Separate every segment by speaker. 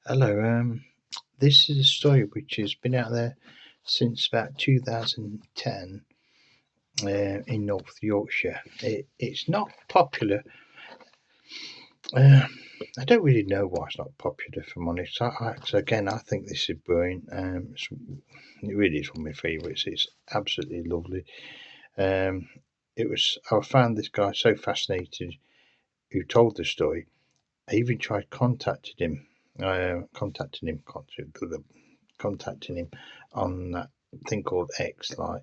Speaker 1: Hello. This is a story which has been out there since about 2010 in North Yorkshire. It's not popular. Uh, I don't really know why it's not popular, if I'm honest. So again, I think this is brilliant. It really is one of my favourites. It's absolutely lovely. Um, I found this guy so fascinated who told the story. I even tried contacting him on that thing called X, like,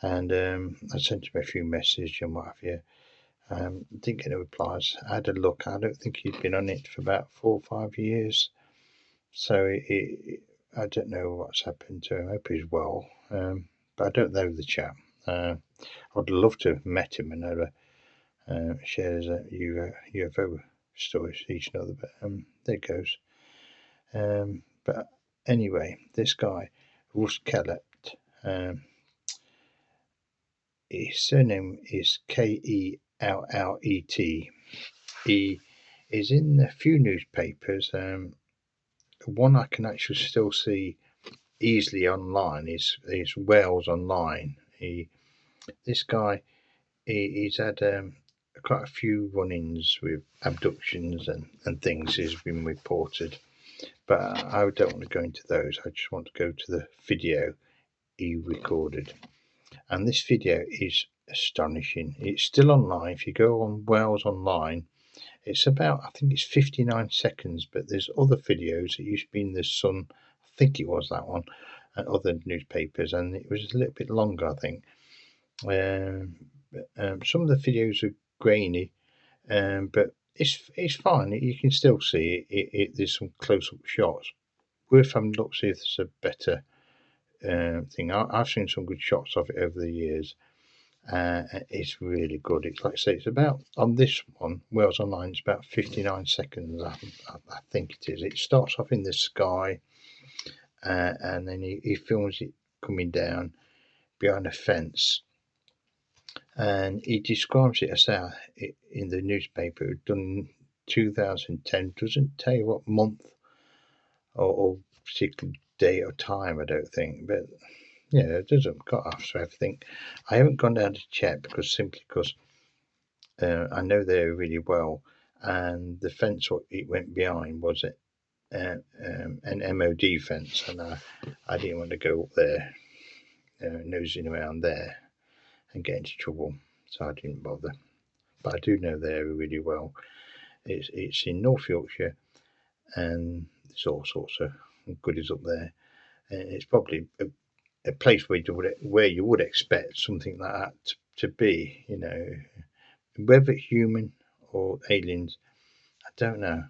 Speaker 1: and I sent him a few messages and what have you. Didn't get any replies. I had a look. I don't think he'd been on it for about 4 or 5 years. So I don't know what's happened to him. I hope he's well. But I don't know the chap. I'd love to have met him and never shared a UFO stories each other. But there it goes. But anyway, this guy, Russ Kellett, um, his surname is Kellet. He is in a few newspapers. One I can actually still see easily online is Wales Online. This guy, he's had quite a few run-ins with abductions and things has been reported. But I don't want to go into those. I just want to go to the video he recorded. And this video is astonishing. It's still online. If you go on Wales Online, it's about, I think it's 59 seconds, but there's other videos. It used to be in the Sun, I think it was that one, and other newspapers, and it was a little bit longer, I think. Some of the videos are grainy, but it's fine. You can still see it. There's some close-up shots. Worth having a look, see if there's a better thing. I've seen some good shots of it over the years. It's really good. It's like I say, it's about on this one, Wales Online, it's about 59 seconds. I think it is. It starts off in the sky, and then he films it coming down behind a fence, and he describes it as how in the newspaper it was done in 2010. Doesn't tell you what month or particular day or time, I don't think, but yeah, it doesn't cut off for everything. I haven't gone down to check simply because I know the area really well, and the fence what it went behind was an MOD fence, and I didn't want to go up there nosing around there and get into trouble, so I didn't bother. But I do know the area really well. It's in North Yorkshire, and there's all sorts of goodies up there, and it's probably a place where you would expect something like that to be, whether human or aliens. I don't know.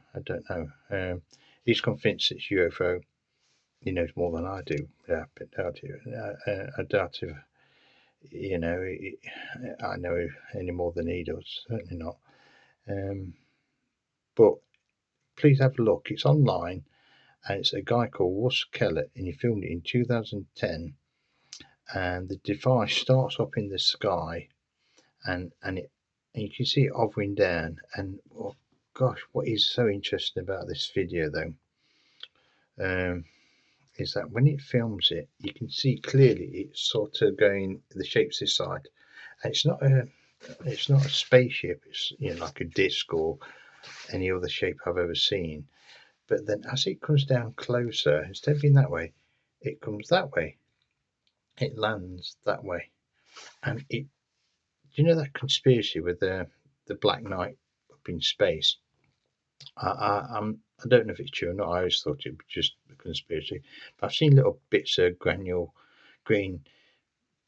Speaker 1: He's convinced it's UFO. He knows more than I do. Yeah, but I doubt if I know any more than he does. Certainly not. Um, but please have a look. It's online, and it's a guy called Russ Kellett, and he filmed it in 2010. And the device starts up in the sky, and you can see it hovering down. And oh gosh, what is so interesting about this video though, is that when it films it, you can see clearly it's sort of going the shapes this side. And it's not a spaceship. It's like a disc or any other shape I've ever seen. But then as it comes down closer, instead of being that way, it comes that way. It lands that way, and do you know that conspiracy with the Black Knight up in space? I don't know if it's true or not. I always thought it was just a conspiracy, but I've seen little bits of granule green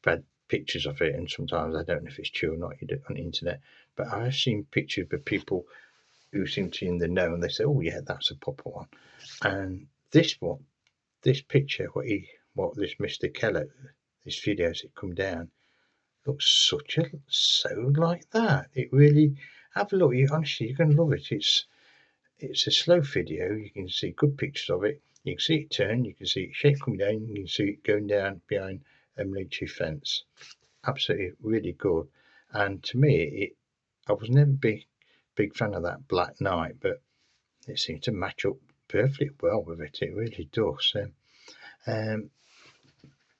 Speaker 1: bad pictures of it, and sometimes I don't know if it's true or not. You do it on the internet, but I've seen pictures of people who seem to be in the know, and they say, "Oh yeah, that's a proper one." And this picture, what this Mr. Keller, this video as it come down, looks so like that. It really, have a look. Honestly, you're going to love it. It's a slow video. You can see good pictures of it. You can see it turn. You can see it shape coming down. You can see it going down behind a military fence. Absolutely, really good. And to me, I was never big fan of that Black Knight, but it seemed to match up perfectly well with it. It really does.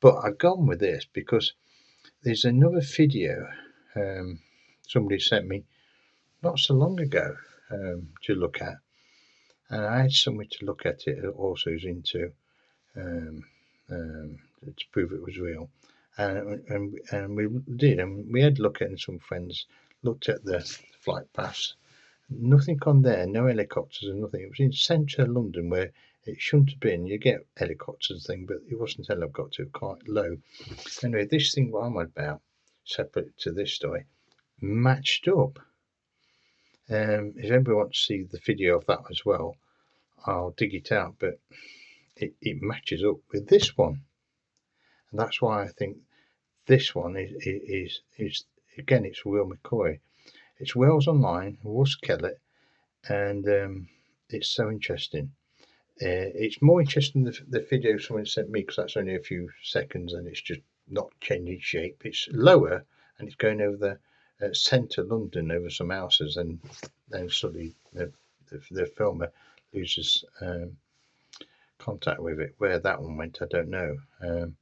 Speaker 1: But I've gone with this because there's another video somebody sent me not so long ago to look at, and I had somebody to look at it that also is into um, to prove it was real, and we did, and we had a look at it, and some friends looked at the flight paths. Nothing on there, no helicopters and nothing. It was in central London where it shouldn't have been. You get helicopters thing, but it wasn't a helicopter, quite low. Anyway, this thing what I'm about, separate to this story, matched up. If anybody wants to see the video of that as well, I'll dig it out, but it matches up with this one. And that's why I think this one is again, it's Will McCoy. It's Wales Online, Russ Kellett, and it's so interesting. It's more interesting than the video someone sent me because that's only a few seconds and it's just not changing shape. It's lower and it's going over the centre London over some houses, and then suddenly the filmer loses contact with it. Where that one went, I don't know. And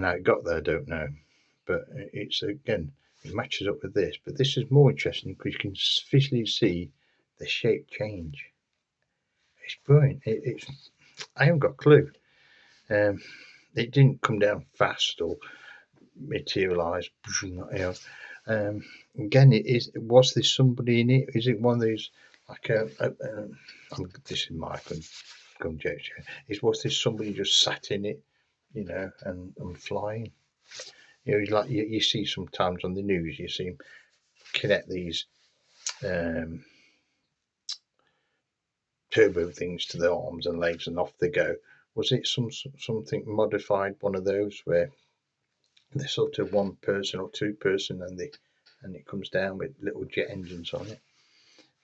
Speaker 1: how it got there, I don't know. But it's again, it matches up with this. But this is more interesting because you can visually see the shape change. It's brilliant. I haven't got a clue. It didn't come down fast or materialise. You know. Again, was there somebody in it? Is it one of these like this is my conjecture. Was there somebody just sat in it, you know, and flying? You know, like you see sometimes on the news, you see them connect these turbo things to the arms and legs, and off they go. Was it something modified, one of those where they're sort of one person or two person, and it comes down with little jet engines on it?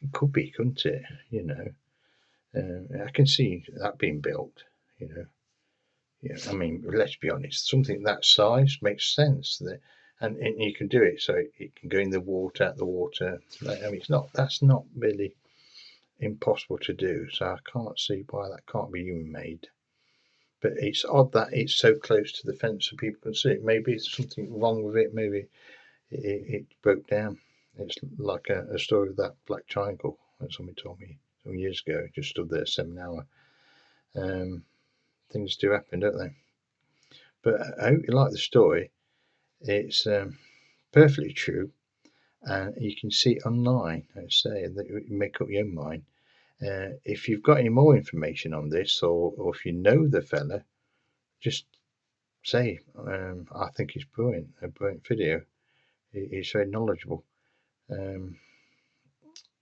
Speaker 1: It could be, couldn't it? You know, I can see that being built. You know, yeah. I mean, let's be honest. Something that size makes sense. And you can do it so it can go in the water, out the water. I mean, that's not really impossible to do. So I can't see why that can't be human made. But it's odd that it's so close to the fence so people can see it. Maybe there's something wrong with it. Maybe it broke down. It's like a story of that black triangle that somebody told me some years ago. It just stood there 7 hours. Things do happen, don't they? But I hope you like the story. It's perfectly true, and you can see it online. I say that you make up your own mind. If you've got any more information on this, or if you know the fella, just say, I think it's brilliant, a brilliant video. He's very knowledgeable.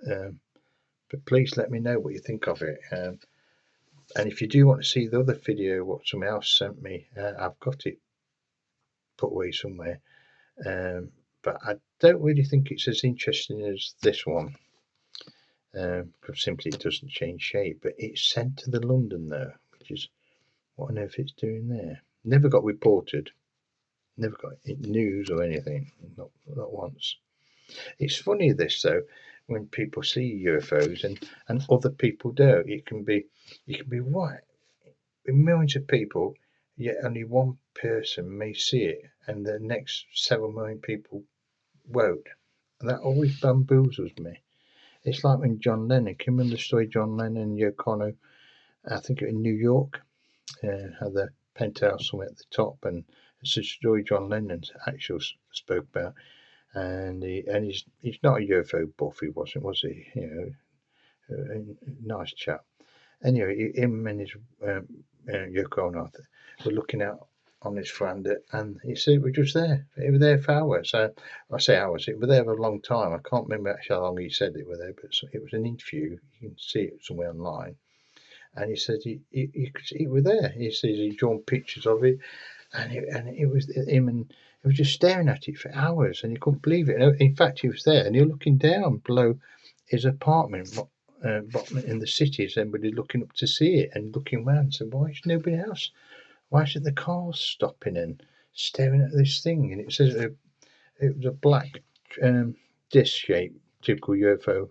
Speaker 1: But please let me know what you think of it. And if you do want to see the other video, what someone else sent me, I've got it put away somewhere. But I don't really think it's as interesting as this one. Because simply it doesn't change shape. But it's sent to the London though, which is what on earth it's doing there. Never got reported. Never got news or anything. Not once. It's funny this though, when people see UFOs and other people do. You can be right with millions of people, yet only one person may see it, and the next several million people won't. And that always bamboozles me. It's like when John Lennon, can you remember the story John Lennon and Yoko Ono, I think in New York, had the penthouse somewhere at the top, and it's a story John Lennon actually spoke about. And he's not a UFO buff, he wasn't, was he? You know, a nice chap. Anyway, him and his Yoko Ono were looking out on his veranda, and he said we're just there. They were there for hours. I say hours. It were there for a long time. I can't remember actually how long he said they were there, but it was an interview. You can see it somewhere online. And he said he were there. He says he'd drawn pictures of it, and it was him, and he was just staring at it for hours, and he couldn't believe it. And in fact, he was there, and he was looking down below his apartment in the city. Is everybody looking up to see it and looking around? So why is nobody else? Why isn't the cars stopping and staring at this thing? And it says it was a black disc shape, typical UFO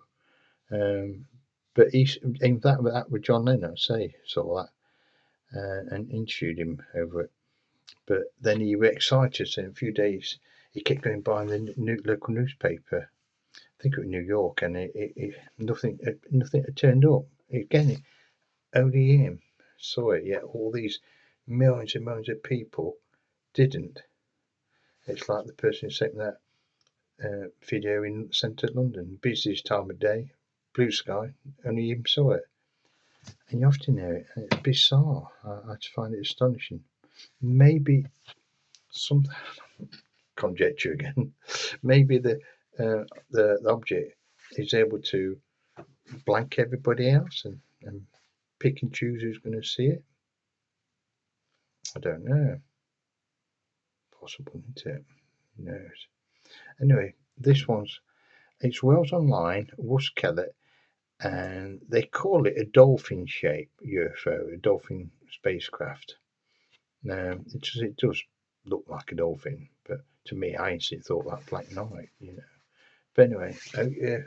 Speaker 1: But he's in that with John Lennon, say, saw that and interviewed him over it. But then he was excited, so in a few days he kept going by the local newspaper. I think it was New York, and nothing had turned up. Again, only him saw it, yet all these millions and millions of people didn't. It's like the person who sent that video in centre London, busiest time of day, blue sky, only him saw it. And you often hear it, and it's bizarre. I just find it astonishing. Maybe some conjecture again. Maybe the object is able to blank everybody else and pick and choose who's going to see it. I don't know. Possible, isn't it? Who knows? Anyway, it's Wales Online, Wuskellet, and they call it a dolphin-shaped UFO, a dolphin spacecraft. Now, it does look like a dolphin, but to me, I instantly thought that black knight, But anyway, I hope you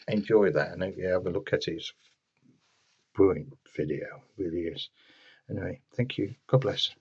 Speaker 1: enjoy that, and I hope you have a look at it. It's a brilliant video, it really is. Anyway, thank you. God bless.